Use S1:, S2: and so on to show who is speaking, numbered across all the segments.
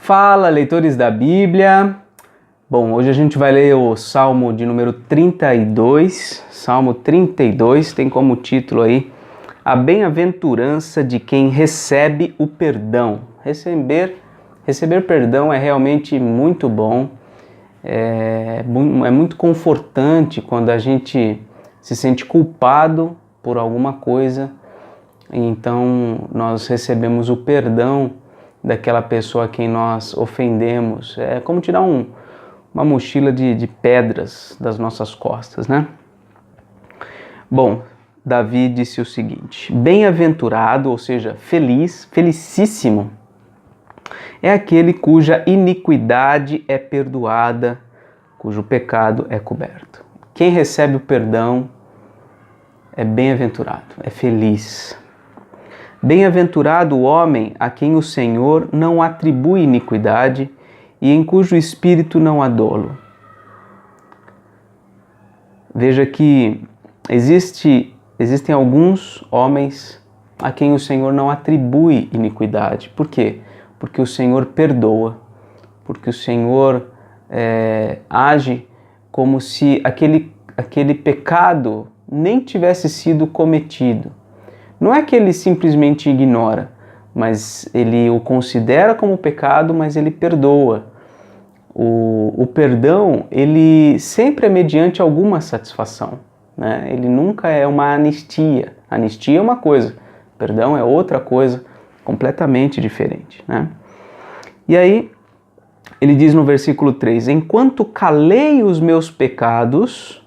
S1: Fala, leitores da Bíblia! Bom, hoje a gente vai ler o Salmo de número 32. Salmo 32 tem como título aí A Bem-aventurança de quem recebe o perdão. Receber perdão é realmente muito bom, é muito confortante quando a gente se sente culpado por alguma coisa, então nós recebemos o perdão daquela pessoa a quem nós ofendemos. É como tirar uma mochila de pedras das nossas costas, né? Bom, Davi disse o seguinte: bem-aventurado, ou seja, feliz, felicíssimo, é aquele cuja iniquidade é perdoada, cujo pecado é coberto. Quem recebe o perdão é bem-aventurado, é feliz. Bem-aventurado o homem a quem o Senhor não atribui iniquidade e em cujo espírito não há dolo. Veja que existem alguns homens a quem o Senhor não atribui iniquidade. Por quê? Porque o Senhor perdoa, porque o Senhor age como se aquele pecado nem tivesse sido cometido. Não é que ele simplesmente ignora, mas ele o considera como pecado, mas ele perdoa. O perdão, ele sempre é mediante alguma satisfação, né? Ele nunca é uma anistia. Anistia é uma coisa, perdão é outra coisa completamente diferente, né? E aí, ele diz no versículo 3, enquanto calei os meus pecados,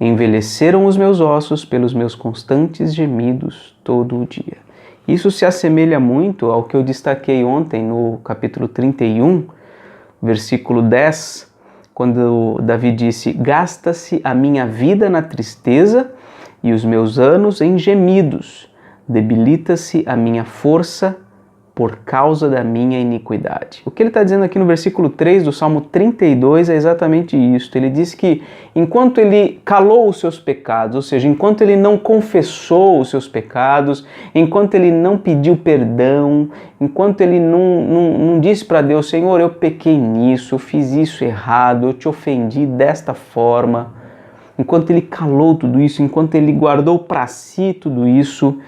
S1: envelheceram os meus ossos pelos meus constantes gemidos todo o dia. Isso se assemelha muito ao que eu destaquei ontem no capítulo 31, versículo 10, quando Davi disse, gasta-se a minha vida na tristeza e os meus anos em gemidos, debilita-se a minha força por causa da minha iniquidade. O que ele está dizendo aqui no versículo 3 do Salmo 32 é exatamente isso. Ele diz que enquanto ele calou os seus pecados, ou seja, enquanto ele não confessou os seus pecados, enquanto ele não pediu perdão, enquanto ele não disse para Deus, Senhor, eu pequei nisso, eu fiz isso errado, eu te ofendi desta forma, enquanto ele calou tudo isso, enquanto ele guardou para si tudo isso,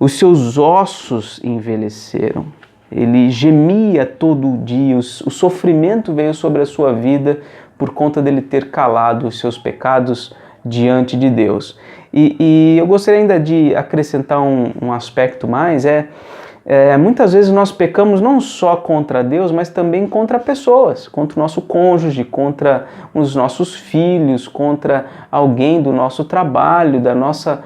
S1: os seus ossos envelheceram, ele gemia todo dia, o sofrimento veio sobre a sua vida por conta dele ter calado os seus pecados diante de Deus. E eu gostaria ainda de acrescentar um aspecto mais, muitas vezes nós pecamos não só contra Deus, mas também contra pessoas, contra o nosso cônjuge, contra os nossos filhos, contra alguém do nosso trabalho, da nossa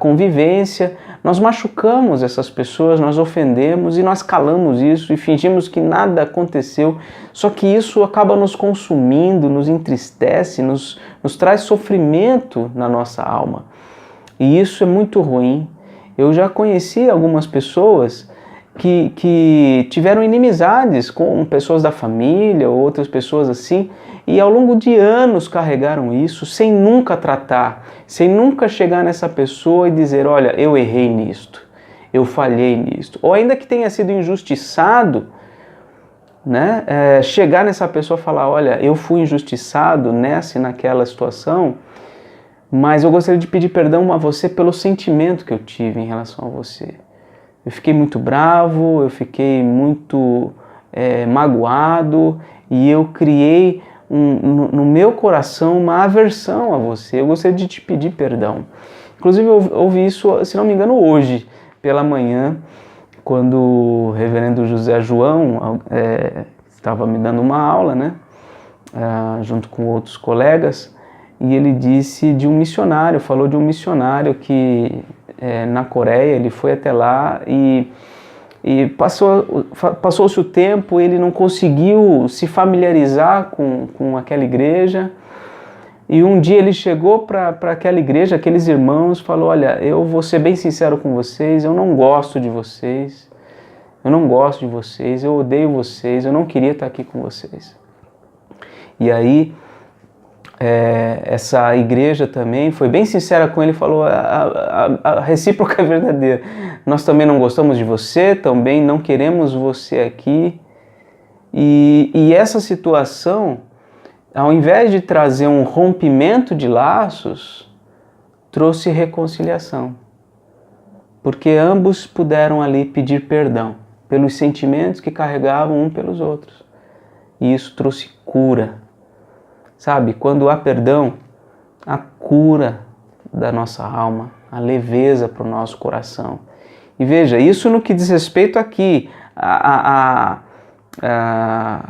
S1: convivência. Nós machucamos essas pessoas, nós ofendemos e nós calamos isso e fingimos que nada aconteceu. Só que isso acaba nos consumindo, nos entristece, nos traz sofrimento na nossa alma. E isso é muito ruim. Eu já conheci algumas pessoas que tiveram inimizades com pessoas da família ou outras pessoas assim, e ao longo de anos carregaram isso sem nunca tratar, sem nunca chegar nessa pessoa e dizer, olha, eu errei nisto, eu falhei nisto. Ou ainda que tenha sido injustiçado, né, chegar nessa pessoa e falar, olha, eu fui injustiçado nessa e naquela situação, mas eu gostaria de pedir perdão a você pelo sentimento que eu tive em relação a você. Eu fiquei muito bravo, eu fiquei muito magoado e eu criei no meu coração uma aversão a você. Eu gostaria de te pedir perdão. Inclusive eu ouvi isso, se não me engano, hoje pela manhã, quando o reverendo José João estava me dando uma aula, né, junto com outros colegas, e ele disse de um missionário, falou de um missionário que na Coreia, ele foi até lá e passou-se o tempo, ele não conseguiu se familiarizar com aquela igreja, e um dia ele chegou para aquela igreja, aqueles irmãos, falou, olha, eu vou ser bem sincero com vocês, eu não gosto de vocês, eu odeio vocês, eu não queria estar aqui com vocês. E aí essa igreja também foi bem sincera com ele e falou, a recíproca é verdadeira. Nós também não gostamos de você, também não queremos você aqui. E essa situação, ao invés de trazer um rompimento de laços, trouxe reconciliação. Porque ambos puderam ali pedir perdão pelos sentimentos que carregavam um pelos outros. E isso trouxe cura. Sabe, quando há perdão, a cura da nossa alma, a leveza para o nosso coração. E veja, isso no que diz respeito aqui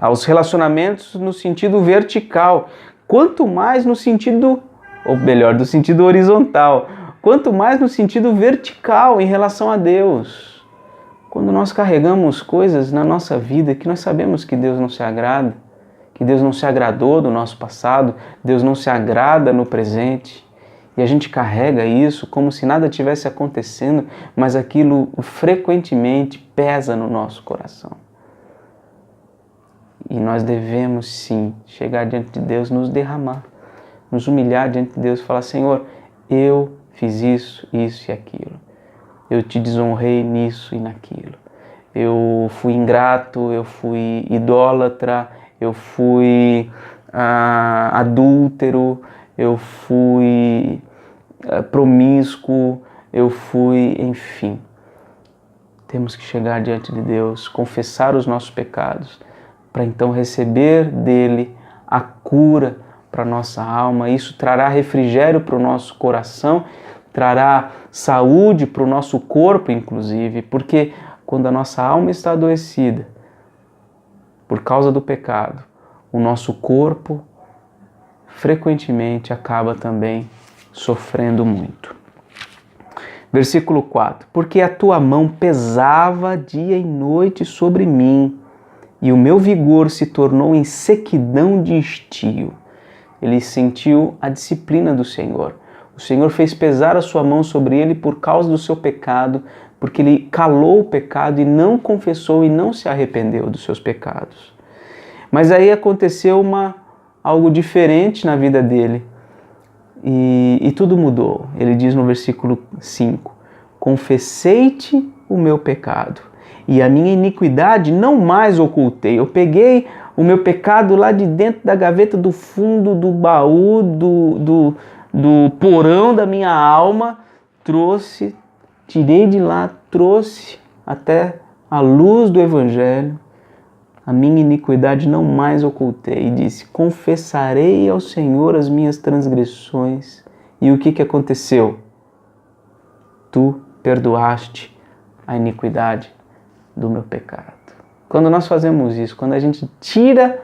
S1: aos relacionamentos no sentido vertical, quanto mais no sentido, ou melhor, do sentido horizontal, quanto mais no sentido vertical em relação a Deus. Quando nós carregamos coisas na nossa vida que nós sabemos que Deus não se agrada, que Deus não se agradou do nosso passado, Deus não se agrada no presente, e a gente carrega isso como se nada tivesse acontecendo, mas aquilo frequentemente pesa no nosso coração. E nós devemos sim chegar diante de Deus, nos derramar, nos humilhar diante de Deus e falar: Senhor, eu fiz isso, isso e aquilo. Eu te desonrei nisso e naquilo. Eu fui ingrato, eu fui idólatra, eu fui adúltero, eu fui promíscuo, eu fui, enfim. Temos que chegar diante de Deus, confessar os nossos pecados, para então receber dele a cura para a nossa alma. Isso trará refrigério para o nosso coração, trará saúde para o nosso corpo, inclusive, porque quando a nossa alma está adoecida por causa do pecado, o nosso corpo frequentemente acaba também sofrendo muito. Versículo 4: Porque a tua mão pesava dia e noite sobre mim, e o meu vigor se tornou em sequidão de estio. Ele sentiu a disciplina do Senhor. O Senhor fez pesar a sua mão sobre ele por causa do seu pecado, porque ele calou o pecado e não confessou e não se arrependeu dos seus pecados. Mas aí aconteceu algo diferente na vida dele e tudo mudou. Ele diz no versículo 5: Confessei-te o meu pecado e a minha iniquidade não mais ocultei. Eu peguei o meu pecado lá de dentro da gaveta do fundo do baú, do porão da minha alma, tirei de lá, trouxe até a luz do Evangelho. A minha iniquidade não mais ocultei. E disse: confessarei ao Senhor as minhas transgressões. E o que aconteceu? Tu perdoaste a iniquidade do meu pecado. Quando nós fazemos isso, quando a gente tira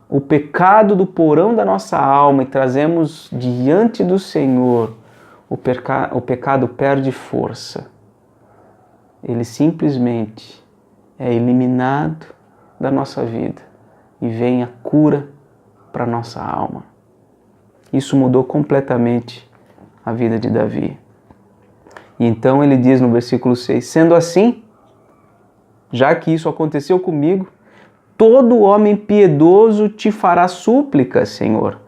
S1: o pecado do porão da nossa alma e trazemos diante do Senhor, o pecado perde força. Ele simplesmente é eliminado da nossa vida e vem a cura para a nossa alma. Isso mudou completamente a vida de Davi. E então ele diz no versículo 6, sendo assim, já que isso aconteceu comigo, todo homem piedoso te fará súplicas, Senhor,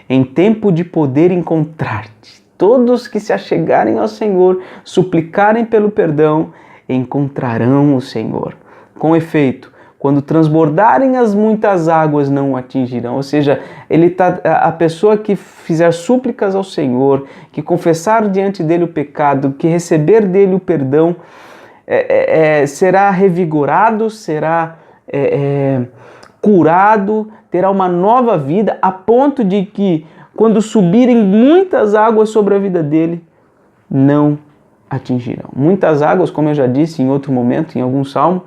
S1: em tempo de poder encontrar-te. Todos que se achegarem ao Senhor, suplicarem pelo perdão, encontrarão o Senhor. Com efeito, quando transbordarem as muitas águas, não o atingirão. Ou seja, a pessoa que fizer súplicas ao Senhor, que confessar diante dele o pecado, que receber dele o perdão, será revigorado, será curado, terá uma nova vida, a ponto de que, quando subirem muitas águas sobre a vida dele, não atingirão. Muitas águas, como eu já disse em outro momento, em algum salmo,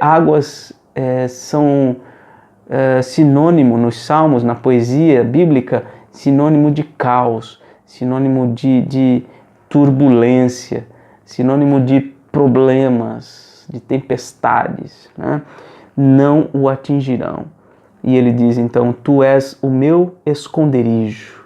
S1: águas são sinônimo nos salmos, na poesia bíblica, sinônimo de caos, sinônimo de turbulência, sinônimo de problemas, de tempestades, né? Não o atingirão. E ele diz então, tu és o meu esconderijo,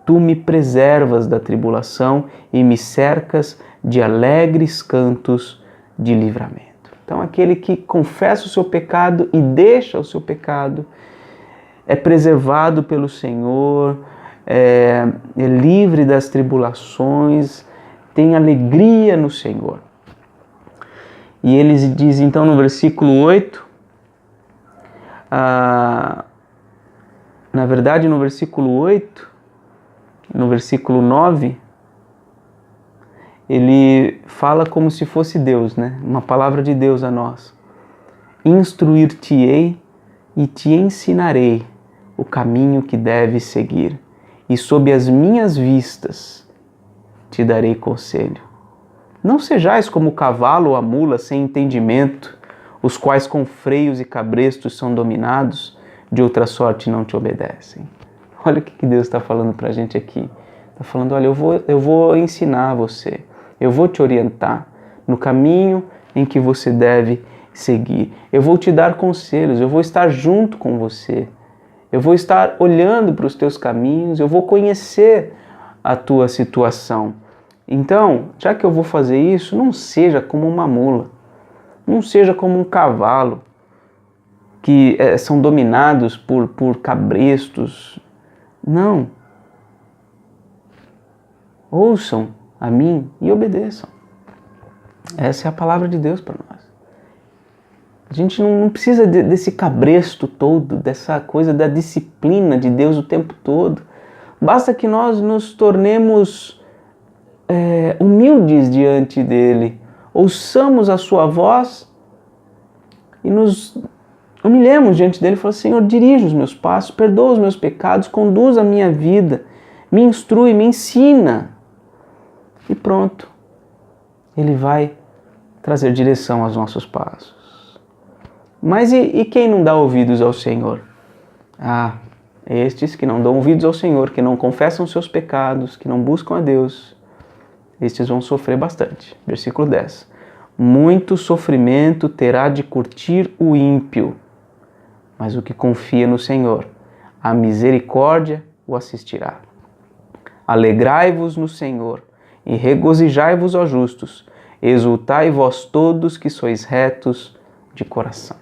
S1: tu me preservas da tribulação e me cercas de alegres cantos de livramento. Então aquele que confessa o seu pecado e deixa o seu pecado é preservado pelo Senhor, é livre das tribulações, tem alegria no Senhor. E ele diz então no versículo 8, Na verdade, no versículo 8, no versículo 9, ele fala como se fosse Deus, né? Uma palavra de Deus a nós. Instruir-te-ei e te ensinarei o caminho que deves seguir, e sob as minhas vistas te darei conselho. Não sejais como o cavalo ou a mula sem entendimento, os quais com freios e cabrestos são dominados, de outra sorte não te obedecem. Olha o que Deus está falando para a gente aqui. Está falando, olha, eu vou ensinar você, eu vou te orientar no caminho em que você deve seguir. Eu vou te dar conselhos, eu vou estar junto com você. Eu vou estar olhando para os teus caminhos, eu vou conhecer a tua situação. Então, já que eu vou fazer isso, não seja como uma mula, não seja como um cavalo, que são dominados por cabrestos. Não. Ouçam a mim e obedeçam. Essa é a palavra de Deus para nós. A gente não precisa desse cabresto todo, dessa coisa da disciplina de Deus o tempo todo. Basta que nós nos tornemos humildes diante dele, ouçamos a sua voz e nos humilhemos diante dele e falamos, Senhor, dirige os meus passos, perdoa os meus pecados, conduz a minha vida, me instrui, me ensina. E pronto, ele vai trazer direção aos nossos passos. Mas e quem não dá ouvidos ao Senhor? Estes que não dão ouvidos ao Senhor, que não confessam seus pecados, que não buscam a Deus, estes vão sofrer bastante. Versículo 10. Muito sofrimento terá de curtir o ímpio, mas o que confia no Senhor, a misericórdia o assistirá. Alegrai-vos no Senhor e regozijai-vos, ó justos, exultai vós todos que sois retos de coração.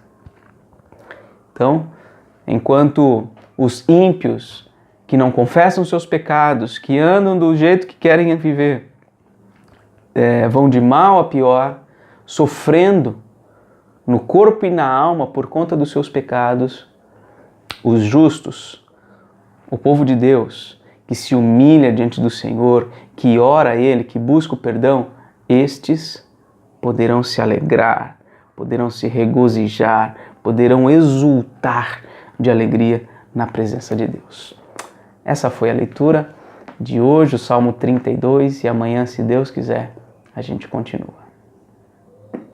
S1: Então, enquanto os ímpios que não confessam seus pecados, que andam do jeito que querem viver, vão de mal a pior, sofrendo no corpo e na alma por conta dos seus pecados, os justos, o povo de Deus, que se humilha diante do Senhor, que ora a Ele, que busca o perdão, estes poderão se alegrar, poderão se regozijar, poderão exultar de alegria na presença de Deus. Essa foi a leitura de hoje, o Salmo 32, e amanhã, se Deus quiser, a gente continua.